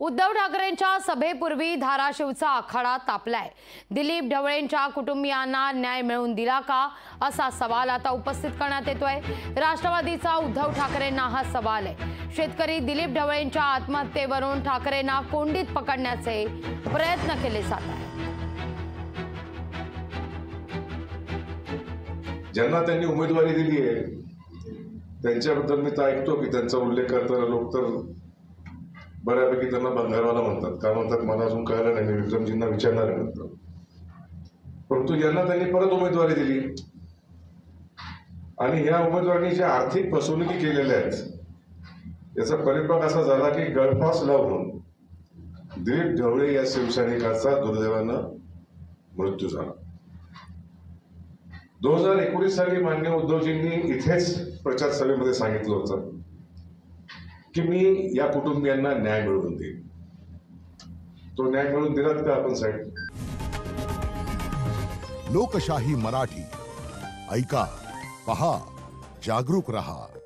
उद्धव ठाकरेंच्या सभेपूर्वी धाराशिवचा आखाडा तापलाय। दिलीप ढवळेंच्या कुटुंबियांना न्याय मिळवून दिला का असा सवाल आता उपस्थित करण्यात येतोय। राष्ट्रवादीचा उद्धव ठाकरेंना हा सवाल आहे। शेतकरी दिलीप ढवळेंच्या आत्महत्येवरून ठाकरेंना कोंडीत पकडण्याचे प्रयत्न केले जात आहेत। ज्यांना त्यांनी उमेदवारी दिली आहे त्यांच्याबद्दल मी तर ऐकतो की त्यांचा उल्लेख करताना लोक तर बऱ्यापैकी त्यांना बंगारवाला म्हणतात। का म्हणतात मला अजून कळलं नाही, मी विक्रमजींना विचारणार आहे नंतर। परंतु यांना त्यांनी परत उमेदवारी दिली आणि ह्या उमेदवारांनी ज्या आर्थिक फसवणुकी केलेल्या आहेत याचा परिपाक असा झाला की गळफास लावून दिलीप ढवळे या शिवसैनिकाचा दुर्दैवानं मृत्यू झाला। 2019 साली माननीय उद्धवजींनी इथेच प्रचार सभेमध्ये सांगितलं होतं की मी या कुटुंबियांना न्याय मिळवून देईन। तो न्याय मिळवून दिलात का आपण साहेब? लोकशाही मराठी ऐका, पहा, जागरूक रहा।